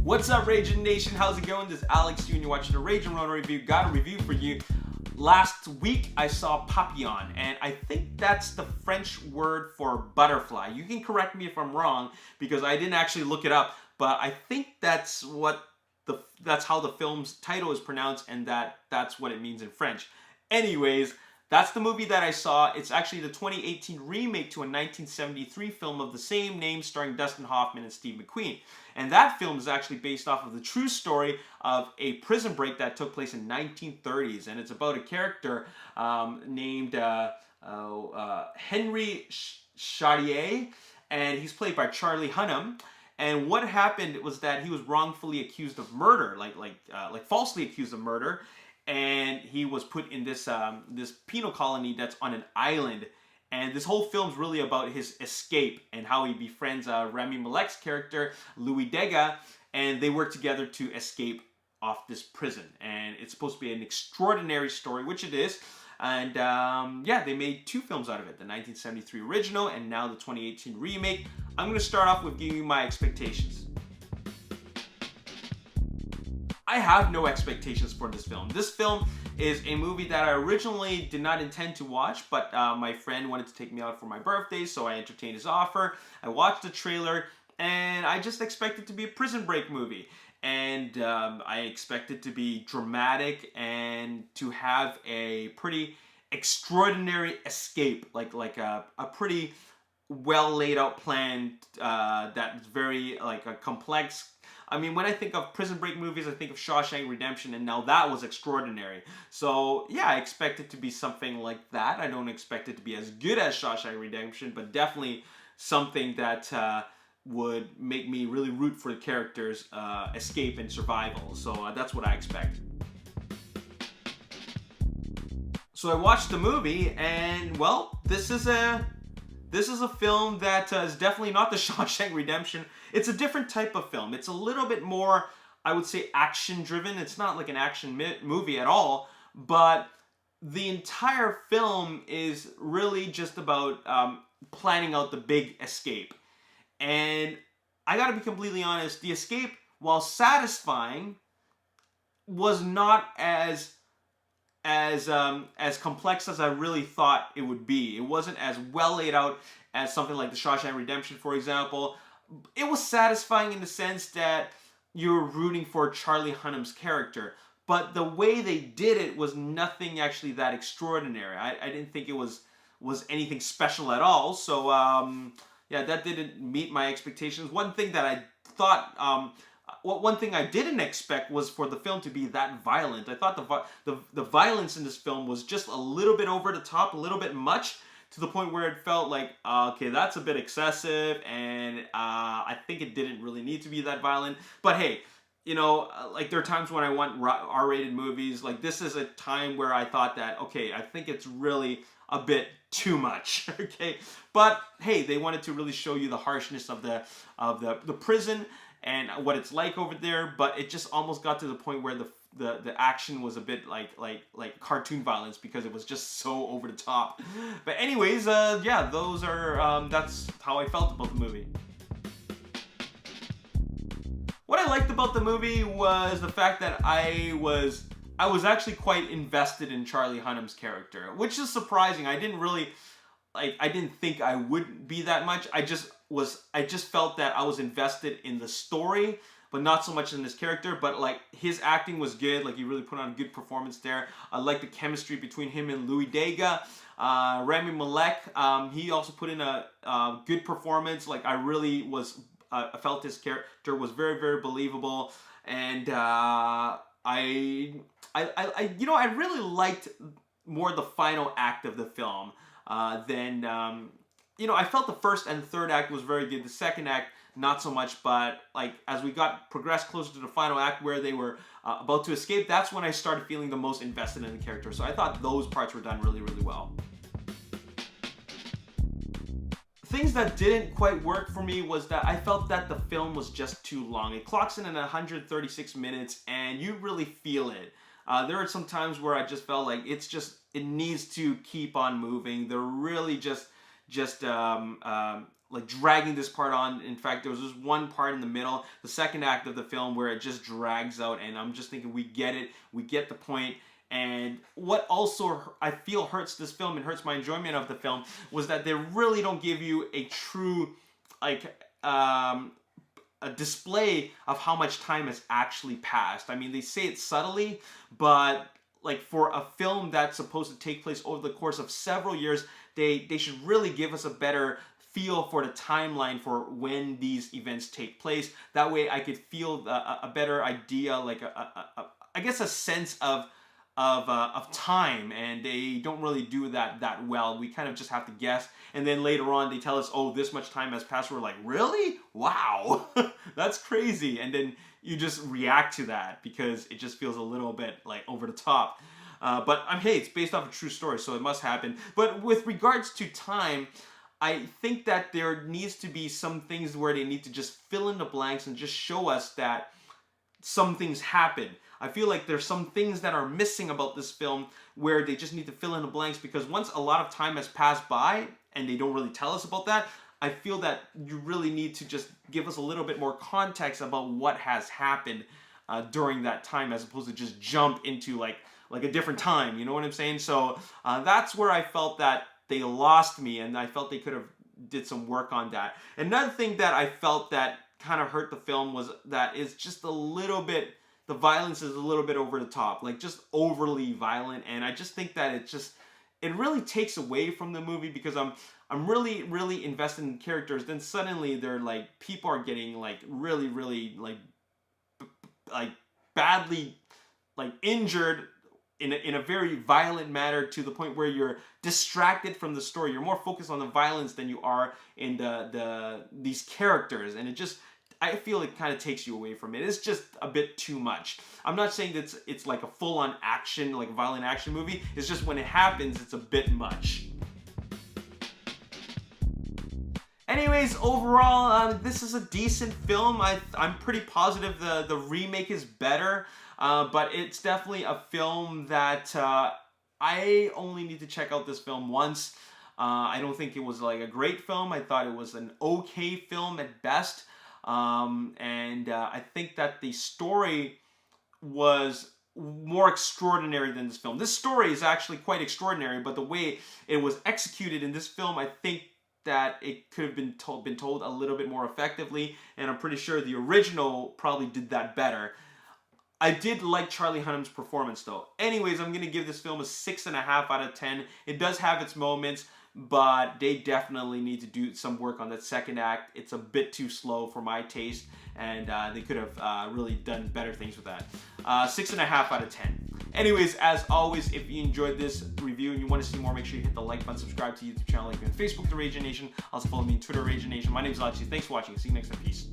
What's up, Ragin Nation? How's it going? This is Alex, and you're watching the Ragin Ronin review. Got a review for you. Last week, I saw Papillon, and I think that's the French word for butterfly. You can correct me if I'm wrong, because I didn't actually look it up, but I think that's how the film's title is pronounced, and that's what it means in French. Anyways, that's the movie that I saw. It's actually the 2018 remake to a 1973 film of the same name starring Dustin Hoffman and Steve McQueen. And that film is actually based off of the true story of a prison break that took place in 1930s. And it's about a character named Henry Chartier, and he's played by Charlie Hunnam. And what happened was that he was wrongfully accused of murder, like falsely accused of murder. And he was put in this penal colony that's on an island. And this whole film's really about his escape and how he befriends Rami Malek's character, Louis Degas, and they work together to escape off this prison. And it's supposed to be an extraordinary story, which it is. And yeah, they made two films out of it, the 1973 original and now the 2018 remake. I'm going to start off with giving you my expectations. I have no expectations for this film. This film is a movie that I originally did not intend to watch, but my friend wanted to take me out for my birthday, so I entertained his offer. I watched the trailer, and I just expected it to be a prison break movie. And I expect it to be dramatic and to have a pretty extraordinary escape, like a pretty well laid out plan that's very a complex. I mean, when I think of prison break movies, I think of Shawshank Redemption, and now that was extraordinary. So yeah, I expect it to be something like that. I don't expect it to be as good as Shawshank Redemption, but definitely something that would make me really root for the characters' escape and survival. So that's what I expect. So I watched the movie, and well, this is a film that is definitely not the Shawshank Redemption. It's a different type of film. It's a little bit more, I would say, action-driven. It's not like an action movie at all, but the entire film is really just about planning out the big escape. And I gotta be completely honest, the escape, while satisfying, was not as complex as I really thought it would be. It wasn't as well laid out as something like the Shawshank Redemption, for example. It was satisfying in the sense that you're rooting for Charlie Hunnam's character, but the way they did it was nothing actually that extraordinary. I didn't think it was anything special at all. So yeah, that didn't meet my expectations. One thing that I thought. One thing I didn't expect was for the film to be that violent. I thought the violence in this film was just a little bit over the top, a little bit much, to the point where it felt like, okay, that's a bit excessive, and I think it didn't really need to be that violent. But hey, you know, like there are times when I want R-rated movies. Like this is a time where I thought that, okay, I think it's really a bit too much. Okay, but hey, they wanted to really show you the harshness of the prison and what it's like over there, but it just almost got to the point where the action was a bit like cartoon violence, because it was just so over the top. But anyways, yeah, those are that's how I felt about the movie. What I liked about the movie was the fact that I was actually quite invested in Charlie Hunnam's character, which is surprising. I didn't think I would be that much. I just felt that I was invested in the story, but not so much in this character. But like his acting was good. Like he really put on a good performance there. I like the chemistry between him and Louis Degas. Rami Malek, he also put in a good performance. Like I really I felt his character was very, very believable. And I really liked more the final act of the film. Then I felt the first and third act was very good. The second act, not so much. But like as we progressed closer to the final act, where they were about to escape, that's when I started feeling the most invested in the character. So I thought those parts were done really, really well. Things that didn't quite work for me was that I felt that the film was just too long. It clocks in at 136 minutes, and you really feel it. There are some times where I just felt like it needs to keep on moving. They're really just just like dragging this part on. In fact, there was this one part in the middle, the second act of the film, where it just drags out, and I'm just thinking, we get it, we get the point. And what also I feel hurts this film and hurts my enjoyment of the film was that they really don't give you a true, like, a display of how much time has actually passed. I mean, they say it subtly, but like for a film that's supposed to take place over the course of several years, they should really give us a better feel for the timeline for when these events take place. That way I could feel a better idea, like I guess a sense of time, and they don't really do that well. We kind of just have to guess, and then later on they tell us, oh, this much time has passed. We're like, really? Wow. That's crazy. And then you just react to that because it just feels a little bit like over the top. But hey, it's based off a true story, so it must happen. But with regards to time, I think that there needs to be some things where they need to just fill in the blanks and just show us that some things happen. I feel like there's some things that are missing about this film where they just need to fill in the blanks, because once a lot of time has passed by and they don't really tell us about that, I feel that you really need to just give us a little bit more context about what has happened during that time, as opposed to just jump into like a different time, you know what I'm saying? So that's where I felt that they lost me, and I felt they could have did some work on that. Another thing that I felt that kind of hurt the film was that it's just a little bit, the violence is a little bit over the top, like just overly violent, and I just think that it really takes away from the movie, because I'm really invested in characters. Then suddenly they're like, people are getting like really like badly like injured in a very violent manner, to the point where you're distracted from the story. You're more focused on the violence than you are in these characters, and it just, I feel it kind of takes you away from it. It's just a bit too much. I'm not saying that it's like a full-on action, like violent action movie. It's just when it happens, it's a bit much. Anyways, overall, this is a decent film. I'm pretty positive the remake is better, but it's definitely a film that I only need to check out this film once. I don't think it was like a great film. I thought it was an okay film at best. And I think that the story was more extraordinary than this film. This story is actually quite extraordinary, but the way it was executed in this film, I think that it could have been told a little bit more effectively, and I'm pretty sure the original probably did that better. I did like Charlie Hunnam's performance though. Anyways, I'm going to give this film a 6.5 out of 10. It does have its moments, but they definitely need to do some work on that second act. It's a bit too slow for my taste, and they could have really done better things with that. 6.5 out of 10. Anyways, as always, if you enjoyed this review and you want to see more, make sure you hit the like button, subscribe to the YouTube channel, like me on Facebook, The Ragin Nation. Also follow me on Twitter, Ragin Nation. My name is Lachi. Thanks for watching. See you next time. Peace.